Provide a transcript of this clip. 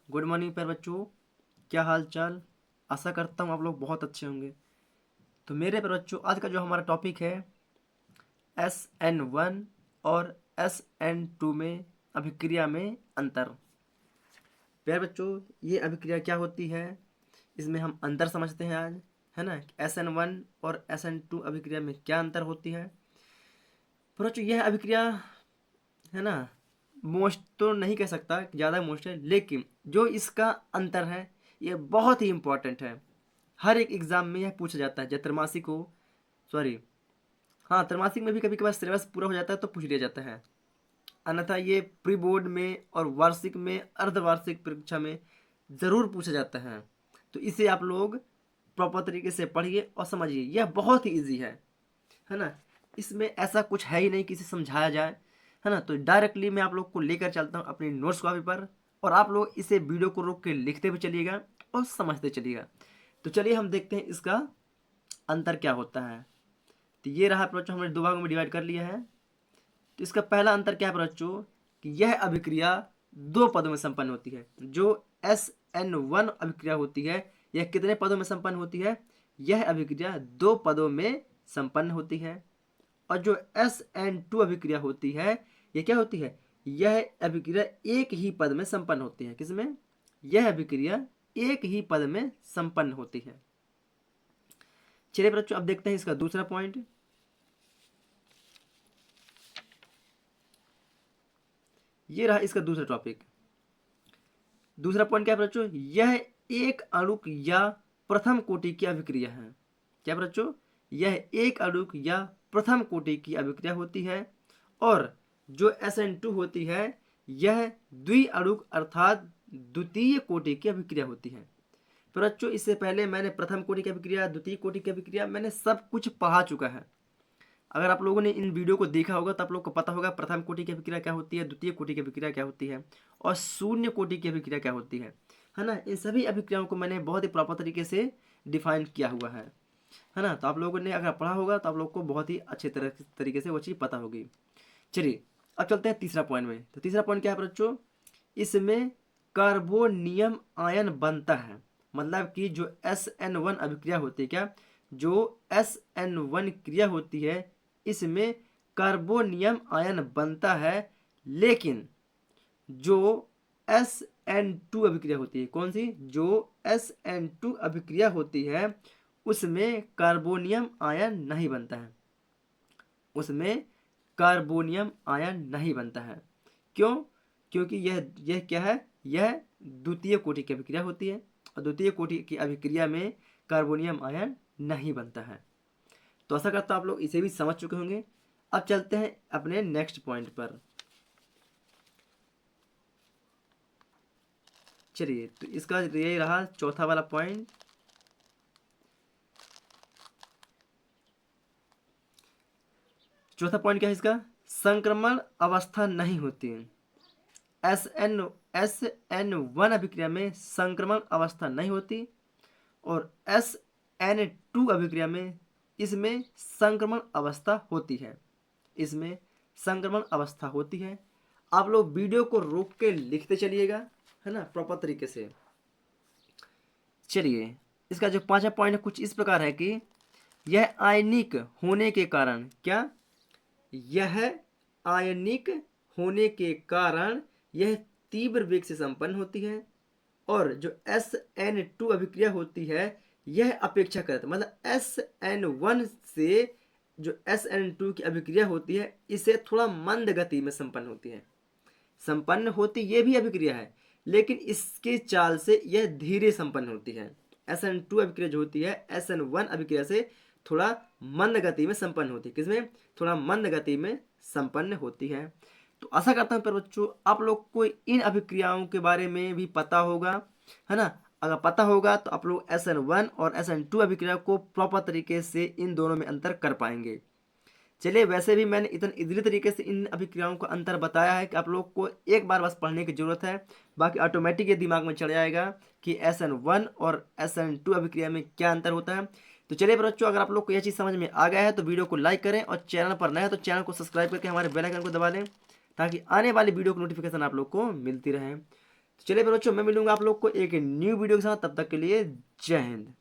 Good morning प्यारे बच्चों। क्या हाल चाल। आशा करता हूँ आप लोग बहुत अच्छे होंगे। तो मेरे प्यारे बच्चों, आज का जो हमारा टॉपिक है SN1 और SN2 में अभिक्रिया में अंतर। प्यारे बच्चों, ये अभिक्रिया क्या होती है, इसमें हम अंतर समझते हैं आज, है ना। SN1 और SN2 अभिक्रिया में क्या अंतर होती है। प्यारे बच्चों, यह अभिक्रिया, है ना, मोस्ट तो नहीं कह सकता, ज़्यादा मोस्ट है, लेकिन जो इसका अंतर है ये बहुत ही इम्पोर्टेंट है। हर एक एग्जाम में यह पूछा जाता है, जब त्रैमासिक हो, सॉरी, हाँ, त्रैमासिक में भी कभी कभार सिलेबस पूरा हो जाता है तो पूछ लिया जाता है। अन्यथा ये प्री बोर्ड में और वार्षिक में, अर्धवार्षिक परीक्षा में ज़रूर पूछा जाता है। तो इसे आप लोग प्रॉपर तरीके से पढ़िए और समझिए, यह बहुत ही ईजी है ना। इसमें ऐसा कुछ है ही नहीं कि इसे समझाया जाए, है ना। तो डायरेक्टली मैं आप लोग को लेकर चलता हूँ अपनी नोट्स कॉपी पर, और आप लोग इसे वीडियो को रोक के लिखते भी चलिएगा और समझते चलिएगा। तो चलिए हम देखते हैं इसका अंतर क्या होता है। तो ये रहा बच्चों, हमने दो भागों में डिवाइड कर लिया है। तो इसका पहला अंतर क्या है बच्चों, कि यह अभिक्रिया दो पदों में संपन्न होती है। जो SN1 अभिक्रिया होती है, यह कितने पदों में संपन्न होती है, यह अभिक्रिया दो पदों में संपन्न होती है। और जो SN2 अभिक्रिया होती है, यह क्या होती है, यह अभिक्रिया एक ही पद में संपन्न होती है। किसमें, यह अभिक्रिया एक ही पद में संपन्न होती है। चलिए बच्चों, अब देखते हैं इसका दूसरा पॉइंट। ये रहा इसका दूसरा टॉपिक। दूसरा पॉइंट क्या है बच्चों, यह एक अणुक या प्रथम कोटि की अभिक्रिया है। क्या बच्चों, यह एक अणुक या प्रथम कोटि की अभिक्रिया होती है। और जो SN2 होती है, यह द्विअणुक अर्थात द्वितीय कोटि की अभिक्रिया होती है। तो बच्चों, इससे पहले मैंने प्रथम कोटि की अभिक्रिया, द्वितीय कोटि की अभिक्रिया, मैंने सब कुछ पढ़ा चुका है। अगर आप लोगों ने इन वीडियो को देखा होगा तो आप लोग को पता होगा प्रथम कोटि की अभिक्रिया क्या होती है, द्वितीय कोटि की अभिक्रिया क्या होती है, और शून्य कोटि की अभिक्रिया क्या होती है ना। इन सभी अभिक्रियाओं को मैंने बहुत ही प्रॉपर तरीके से डिफाइन किया हुआ है ना। तो आप लोगों ने अगर पढ़ा होगा तो आप लोग को बहुत ही अच्छे तरीके से वो चीज़ पता होगी। चलिए अब चलते हैं तीसरा पॉइंट में। तो तीसरा पॉइंट क्या है बच्चों, इसमें कार्बोनियम आयन बनता है। मतलब कि जो SN1 अभिक्रिया होती है, क्या, जो SN1 क्रिया होती है, इसमें कार्बोनियम आयन बनता है। लेकिन जो SN2 अभिक्रिया होती है, कौन सी, जो SN2 अभिक्रिया होती है, उसमें कार्बोनियम आयन नहीं बनता है। उसमें कार्बोनियम आयन नहीं बनता है। क्यों, क्योंकि यह क्या है, यह द्वितीय कोटि की अभिक्रिया होती है, और द्वितीय कोटि की अभिक्रिया में कार्बोनियम आयन नहीं बनता है। तो ऐसा करता आप लोग इसे भी समझ चुके होंगे। अब चलते हैं अपने नेक्स्ट पॉइंट पर। चलिए, तो इसका ये रहा चौथा वाला पॉइंट। चौथा पॉइंट क्या है इसका, संक्रमण अवस्था नहीं होती है। SN1 अभिक्रिया में संक्रमण अवस्था नहीं होती, और SN2 अभिक्रिया में इसमें संक्रमण अवस्था होती है। इसमें संक्रमण अवस्था होती है। आप लोग वीडियो को रोक के लिखते चलिएगा, है ना, प्रॉपर तरीके से। चलिए, इसका जो पांचवा पॉइंट है कुछ इस प्रकार है कि यह आयनिक होने के कारण, क्या, यह आयनिक होने के कारण यह तीव्र वेग से संपन्न होती है। और जो SN2 अभिक्रिया होती है, यह अपेक्षाकृत, मतलब SN1 से जो SN2 की अभिक्रिया होती है, इसे थोड़ा मंद गति में संपन्न होती है। संपन्न होती ये भी अभिक्रिया है, लेकिन इसके चाल से यह धीरे संपन्न होती है। SN2 अभिक्रिया जो होती है, SN1 अभिक्रिया से थोड़ा मंद गति में संपन्न होती है। किसमें, थोड़ा मंद गति में संपन्न होती है। तो आशा करता हूँ पर बच्चों आप लोग को इन अभिक्रियाओं के बारे में भी पता होगा, है ना। अगर पता होगा तो आप लोग SN1 और SN2 अभिक्रिया को प्रॉपर तरीके से इन दोनों में अंतर कर पाएंगे। चलिए, वैसे भी मैंने इतने इजीली तरीके से इन अभिक्रियाओं का अंतर बताया है कि आप लोग को एक बार बस पढ़ने की जरूरत है, बाकी ऑटोमेटिक ये दिमाग में चढ़ जाएगा कि SN1 और SN2 अभिक्रिया में क्या अंतर होता है। तो चलिए बच्चों, अगर आप लोग को यह चीज़ समझ में आ गया है तो वीडियो को लाइक करें, और चैनल पर नए हैं तो चैनल को सब्सक्राइब करके हमारे बेल आइकन को दबा लें, ताकि आने वाली वीडियो की नोटिफिकेशन आप लोग को मिलती रहे। चलिए फिर बच्चों, मैं मिलूंगा आप लोग को एक न्यू वीडियो के साथ। तब तक के लिए जय हिंद।